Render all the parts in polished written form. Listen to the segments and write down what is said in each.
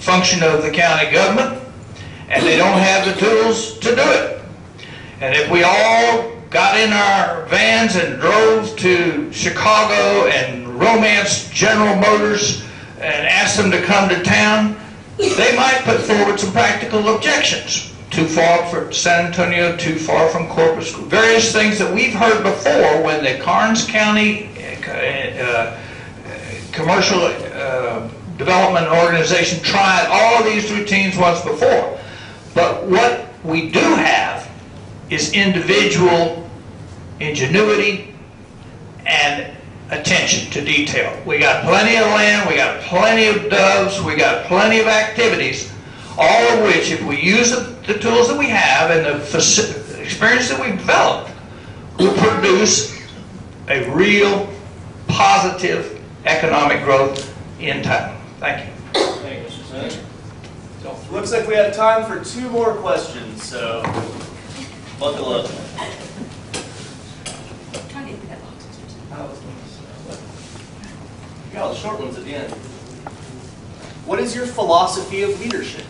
function of the county government, and they don't have the tools to do it. And if we all got in our vans and drove to Chicago and romanced General Motors and asked them to come to town, they might put forward some practical objections. Too far for San Antonio, too far from Corpus, various things that we've heard before when the Karnes County Commercial Development Organization tried all of these routines once before. But what we do have is individual ingenuity and attention to detail. We got plenty of land, we got plenty of doves, we got plenty of activities, all of which, if we use the tools that we have and the experience that we've developed, will produce a real positive economic growth in town. Thank you. Thank you, Mr. Senator. So, looks like we have time for 2 more questions, so buckle up. You got all the short ones at the end. What is your philosophy of leadership?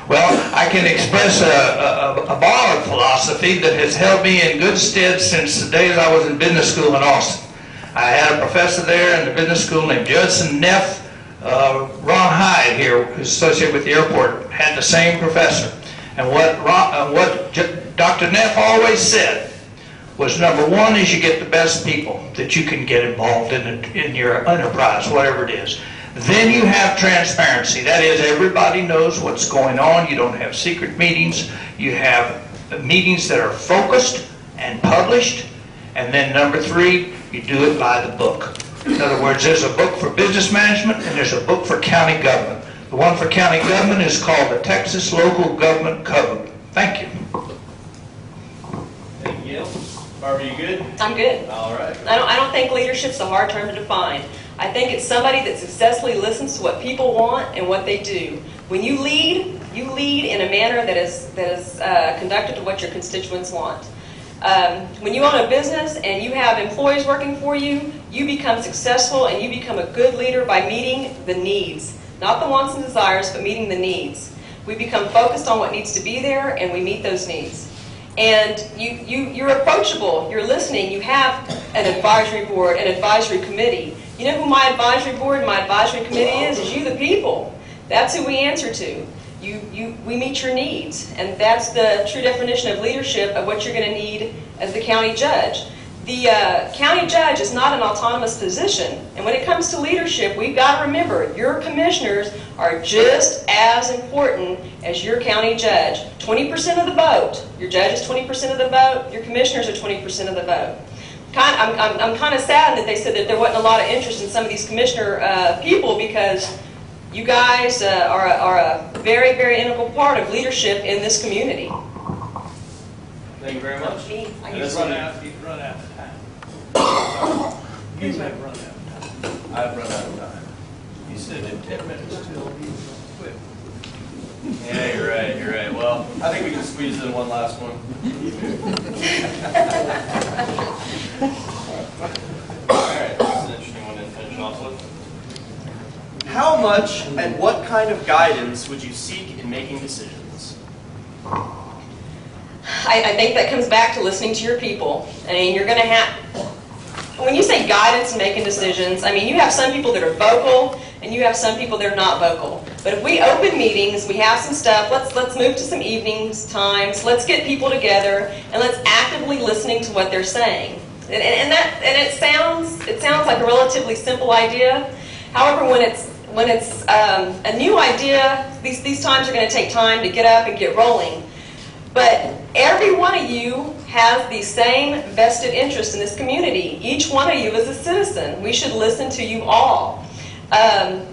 Well, I can express a borrowed philosophy that has held me in good stead since the days I was in business school in Austin. I had a professor there in the business school named Judson Neff. Ron Hyde here, who's associated with the airport, had the same professor. And what Dr. Neff always said was, number one is you get the best people that you can get involved in your enterprise, whatever it is. Then you have transparency. That is, everybody knows what's going on. You don't have secret meetings. You have meetings that are focused and published. And then number 3, you do it by the book. In other words, there's a book for business management and there's a book for county government. The one for county government is called the Texas Local Government Code. Thank you. Thank you. Barbara, you good? I'm good. All right. I don't think leadership's a hard term to define. I think it's somebody that successfully listens to what people want and what they do. When you lead in a manner that is conducted to what your constituents want. When you own a business and you have employees working for you, you become successful and you become a good leader by meeting the needs. Not the wants and desires, but meeting the needs. We become focused on what needs to be there and we meet those needs. And you're approachable, you're listening, you have an advisory board, an advisory committee. You know who my advisory board and my advisory committee is? Is you, the people. That's who we answer to. We meet your needs. And that's the true definition of leadership of what you're going to need as the county judge. The county judge is not an autonomous position. And when it comes to leadership, we've got to remember, your commissioners are just as important as your county judge. 20% of the vote. Your judge is 20% of the vote. Your commissioners are 20% of the vote. I'm kind of saddened that they said that there wasn't a lot of interest in some of these commissioner people, because you guys are a very, very integral part of leadership in this community. Thank you very much. You've run out of time. You have run out of time. I've run out of time. You said in 10 minutes till you quit. Yeah, you're right, you're right. Well, I think we can squeeze in one last one. Alright, that's an interesting one to finish off with. How much and what kind of guidance would you seek in making decisions? I think that comes back to listening to your people. I mean, you're going to have, when you say guidance in making decisions, I mean, you have some people that are vocal and you have some people that are not vocal. But if we open meetings, we have some stuff, let's move to some evenings times, let's get people together and let's actively listening to what they're saying. And it sounds like a relatively simple idea. However, when it's a new idea, these times are going to take time to get up and get rolling. But every one of you has the same vested interest in this community. Each one of you is a citizen. We should listen to you all.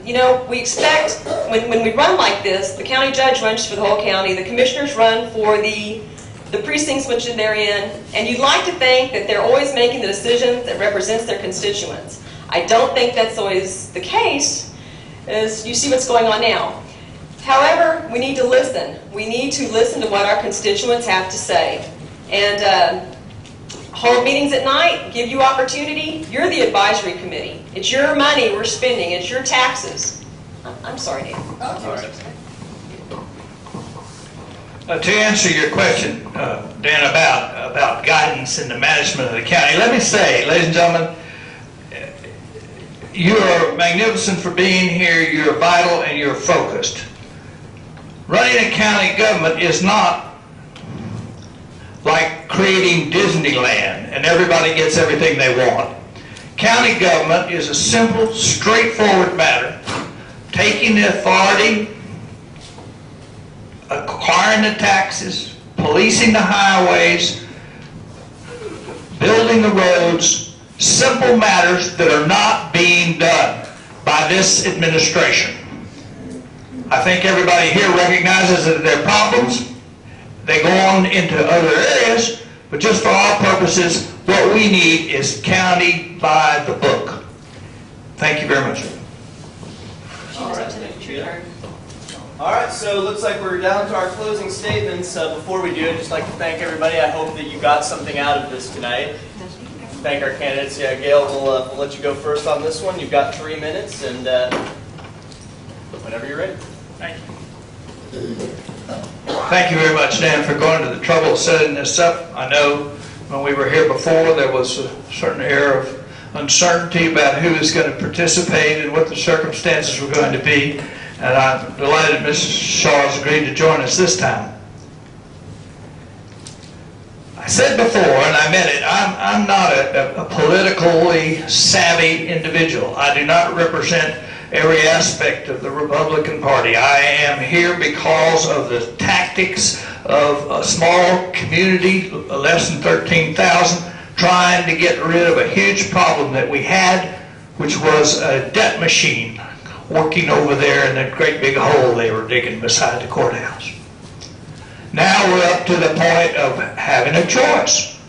You know, we expect, when we run like this, the county judge runs for the whole county, the commissioners run for the precincts which they're in, and you'd like to think that they're always making the decisions that represents their constituents. I don't think that's always the case, as you see what's going on now. However, we need to listen. We need to listen to what our constituents have to say. And hold meetings at night, give you opportunity. You're the advisory committee. It's your money we're spending. It's your taxes. I'm sorry, Dan. That's all right. To answer your question, Dan, about guidance in the management of the county, let me say, ladies and gentlemen, you are magnificent for being here. You're vital and you're focused. Running a county government is not like creating Disneyland and everybody gets everything they want. County government is a simple, straightforward matter. Taking the authority, acquiring the taxes, policing the highways, building the roads, simple matters that are not being done by this administration. I think everybody here recognizes that there are problems. They go on into other areas, but just for our purposes, what we need is county by the book. Thank you very much. All right, thank you. All right, so it looks like we're down to our closing statements. Before we do, I'd just like to thank everybody. I hope that you got something out of this tonight. Thank our candidates. Yeah, Gail, we'll let you go first on this one. You've got 3 minutes, and whenever you're ready. Thank you. Thank you very much, Dan, for going to the trouble of setting this up. I know when we were here before, there was a certain air of uncertainty about who was going to participate and what the circumstances were going to be. And I'm delighted Mrs. Shaw has agreed to join us this time. I said before, and I meant it, I'm not a politically savvy individual. I do not represent every aspect of the Republican Party. I am here because of the tactics of a small community, less than 13,000, trying to get rid of a huge problem that we had, which was a debt machine working over there in that great big hole they were digging beside the courthouse. Now we're up to the point of having a choice.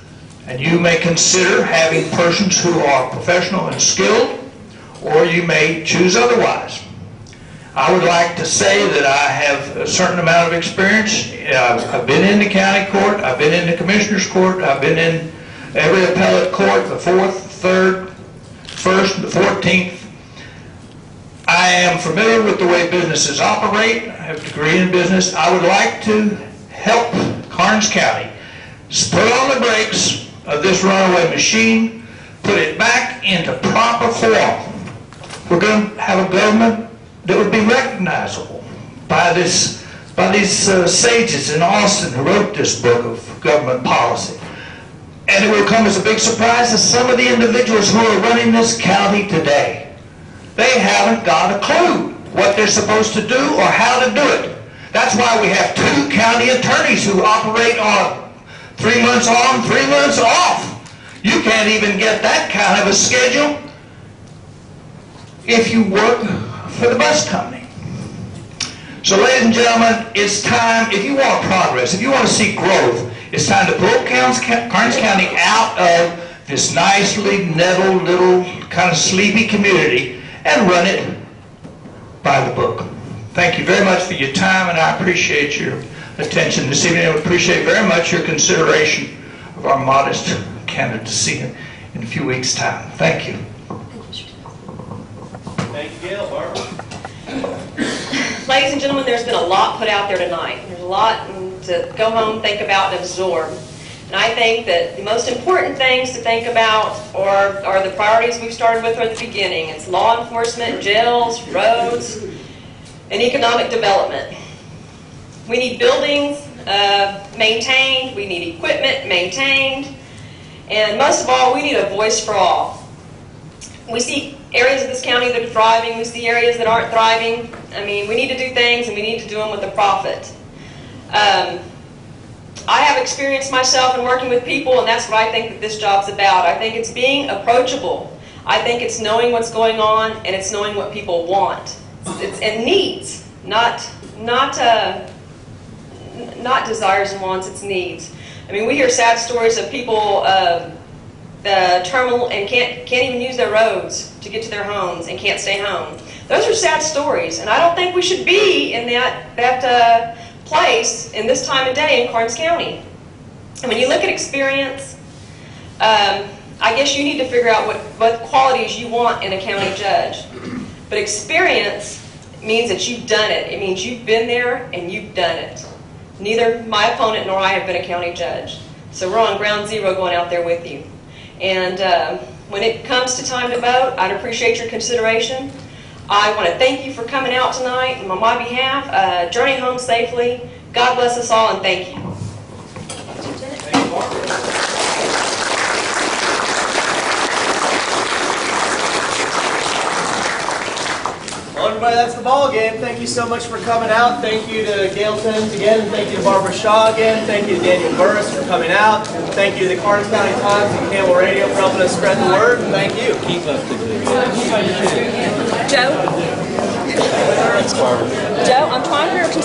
And you may consider having persons who are professional and skilled, or you may choose otherwise. I would like to say that I have a certain amount of experience. I've been in the county court, I've been in the commissioner's court, I've been in every appellate court, the 4th, 3rd, 1st, the 14th. I am familiar with the way businesses operate. I have a degree in business. I would like to help Karnes County put on the brakes of this runaway machine, put it back into proper form. We're going to have a government that would be recognizable by these sages in Austin who wrote this book of government policy. And it will come as a big surprise to some of the individuals who are running this county today. They haven't got a clue what they're supposed to do or how to do it. That's why we have 2 county attorneys who operate on 3 months on, 3 months off. You can't even get that kind of a schedule if you work for the bus company. So ladies and gentlemen, it's time, if you want progress, if you want to see growth, it's time to pull Karnes County out of this nicely nettled little kind of sleepy community and run it by the book. Thank you very much for your time, and I appreciate your attention this evening. I appreciate very much your consideration of our modest candidacy in a few weeks' time. Thank you. Thank you, Gail. Barbara? Ladies and gentlemen, there's been a lot put out there tonight. There's a lot to go home, think about, and absorb. And I think that the most important things to think about are the priorities we've started with at the beginning. It's law enforcement, jails, roads, and economic development. We need buildings maintained, we need equipment maintained, and most of all, we need a voice for all. We see areas of this county that are thriving, we see areas that aren't thriving. I mean, we need to do things, and we need to do them with a profit. I have experience myself in working with people, and that's what I think that this job's about. I think it's being approachable. I think it's knowing what's going on, and it's knowing what people want. And needs, not desires and wants, it's needs. I mean, we hear sad stories of people terminal and can't even use their roads to get to their homes and can't stay home. Those are sad stories, and I don't think we should be in that place in this time of day in Karnes County. And when you look at experience, I guess you need to figure out what qualities you want in a county judge. But experience means that you've done it. It means you've been there and you've done it. Neither my opponent nor I have been a county judge. So we're on ground zero going out there with you. And when it comes to time to vote, I'd appreciate your consideration. I want to thank you for coming out tonight. And on my behalf, journey home safely. God bless us all, and thank you. Thank you, Barbara. Well, everybody, that's the ball game. Thank you so much for coming out. Thank you to Gail Timmons again, and thank you to Barbara Shaw again. Thank you to Daniel Burris for coming out. And thank you to the Karnes County Times and Campbell Radio for helping us spread the word. And thank you. Keep up the good. Joe? Thanks, Barbara. Joe, I'm trying to